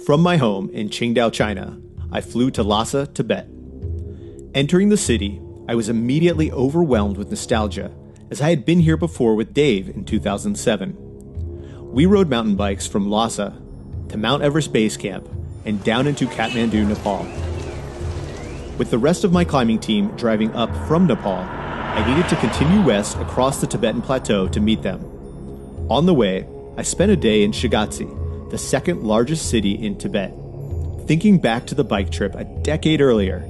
From my home in Qingdao, China, I flew to Lhasa, Tibet. Entering the city, I was immediately overwhelmed with nostalgia, as I had been here before with Dave in 2007. We rode mountain bikes from Lhasa to Mount Everest Base Camp and down into Kathmandu, Nepal. With the rest of my climbing team driving up from Nepal, I needed to continue west across the Tibetan Plateau to meet them. On the way, I spent a day in Shigatse, the second largest city in Tibet. Thinking back to the bike trip a decade earlier,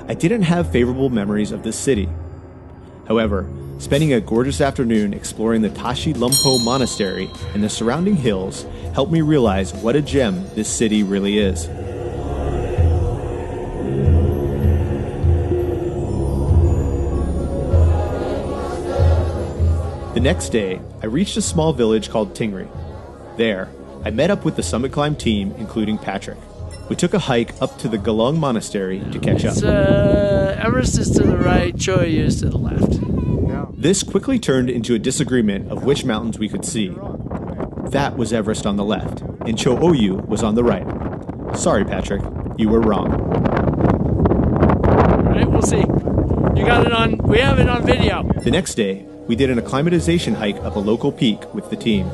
I didn't have favorable memories of this city. However, spending a gorgeous afternoon exploring the Tashi Lumpo Monastery and the surrounding hills helped me realize what a gem this city really is. The next day, I reached a small village called Tingri. There, I met up with the summit climb team, including Patrick. We took a hike up to the Gelung Monastery to catch up. Everest is to the right, Choyu is to the left. This quickly turned into a disagreement of which mountains we could see. That was Everest on the left, and Cho Oyu was on the right. Sorry, Patrick, you were wrong. All right, we'll see. You got it on, we have it on video. The next day, we did an acclimatization hike up a local peak with the team.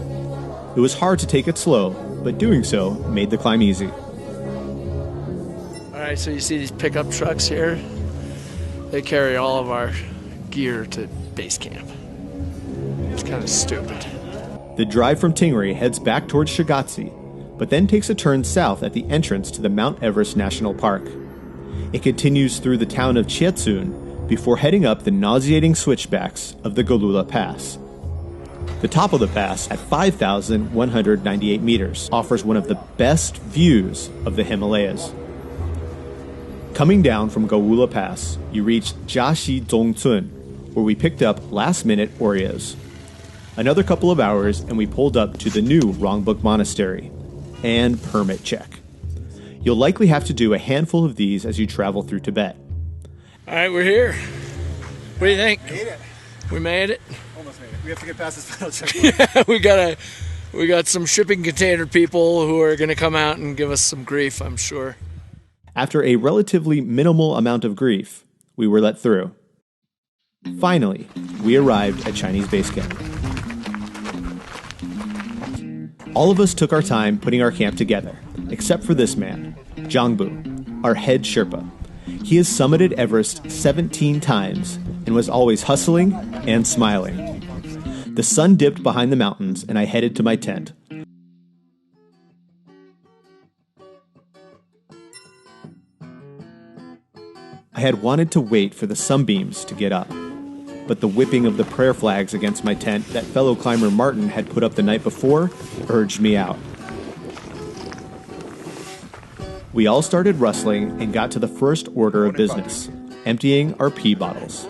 It was hard to take it slow, but doing so made the climb easy. All right, so you see these pickup trucks here? They carry all of our gear to base camp. It's kind of stupid. The drive from Tingri heads back towards Shigatse, but then takes a turn south at the entrance to the Mount Everest National Park. It continues through the town of Chietsun before heading up the nauseating switchbacks of the Golula Pass. The top of the pass, at 5,198 meters, offers one of the best views of the Himalayas. Coming down from Golula Pass, you reach Jiaxi Zongcun, where we picked up last-minute Oreos. Another couple of hours, and we pulled up to the new Rongbuk Monastery. And permit check. You'll likely have to do a handful of these as you travel through Tibet. All right, we're here. What do you think? Made it. We made it? Almost made it. We have to get past this final checkpoint. Yeah, we got some shipping container people who are going to come out and give us some grief, I'm sure. After a relatively minimal amount of grief, we were let through. Finally, we arrived at Chinese base camp. All of us took our time putting our camp together, except for this man, Zhangbu, our head Sherpa. He has summited Everest 17 times and was always hustling and smiling. The sun dipped behind the mountains and I headed to my tent. I had wanted to wait for the sunbeams to get up, but the whipping of the prayer flags against my tent that fellow climber Martin had put up the night before urged me out. We all started rustling and got to the first order of business, emptying our pee bottles.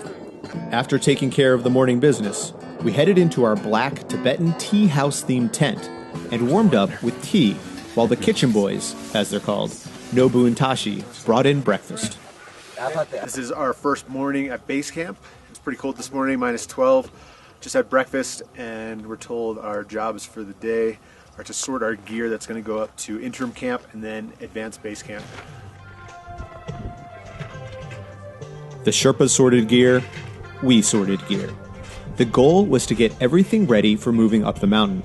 After taking care of the morning business, we headed into our black Tibetan tea house-themed tent and warmed up with tea while the kitchen boys, as they're called, Nobu and Tashi, brought in breakfast. This is our first morning at base camp. It's pretty cold this morning, minus 12. Just had breakfast and we're told our jobs for the day are to sort our gear that's going to go up to interim camp and then advanced base camp. The Sherpas sorted gear, we sorted gear. The goal was to get everything ready for moving up the mountain.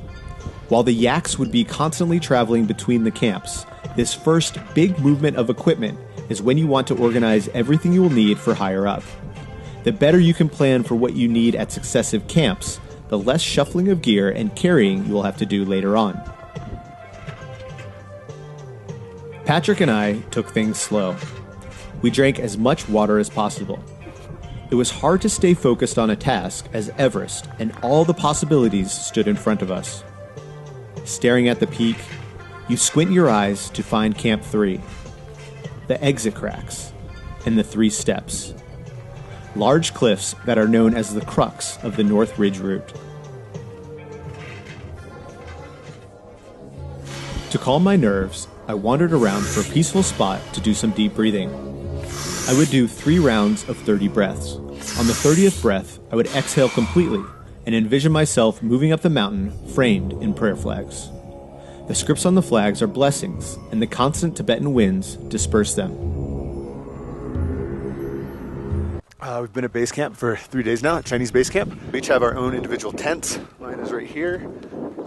While the yaks would be constantly traveling between the camps, this first big movement of equipment is when you want to organize everything you will need for higher up. The better you can plan for what you need at successive camps, the less shuffling of gear and carrying you will have to do later on. Patrick and I took things slow. We drank as much water as possible. It was hard to stay focused on a task as Everest and all the possibilities stood in front of us. Staring at the peak, you squint your eyes to find Camp 3, the exit cracks, and the 3 steps. Large cliffs that are known as the crux of the North Ridge route. To calm my nerves, I wandered around for a peaceful spot to do some deep breathing. I would do 3 rounds of 30 breaths. On the 30th breath, I would exhale completely and envision myself moving up the mountain framed in prayer flags. The scripts on the flags are blessings, and the constant Tibetan winds disperse them. We've been at base camp for 3 days now, at Chinese base camp. We each have our own individual tents. Mine is right here.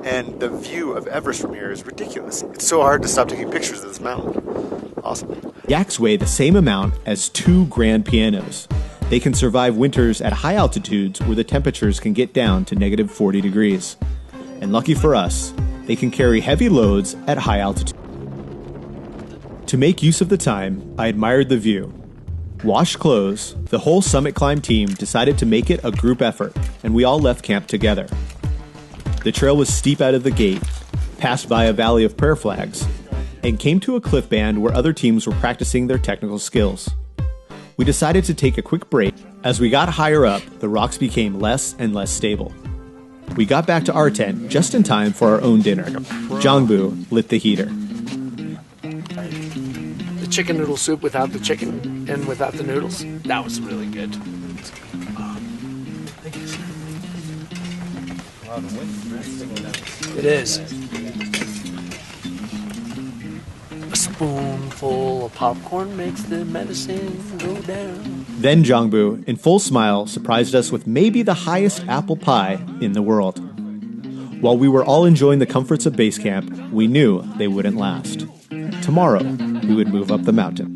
And the view of Everest from here is ridiculous. It's so hard to stop taking pictures of this mountain. Awesome. Yaks weigh the same amount as 2 grand pianos. They can survive winters at high altitudes where the temperatures can get down to negative 40 degrees. And lucky for us, they can carry heavy loads at high altitude. To make use of the time, I admired the view. Washed clothes, the whole summit climb team decided to make it a group effort, and we all left camp together. The trail was steep out of the gate, passed by a valley of prayer flags, and came to a cliff band where other teams were practicing their technical skills. We decided to take a quick break. As we got higher up, the rocks became less and less stable. We got back to our tent just in time for our own dinner. Zhangbu lit the heater. The chicken noodle soup without the chicken and without the noodles, that was really good. Thank you, sir. It is. A spoonful of popcorn makes the medicine go down. Then Zhangbu, in full smile, surprised us with maybe the highest apple pie in the world. While we were all enjoying the comforts of base camp, we knew they wouldn't last. Tomorrow, we would move up the mountain.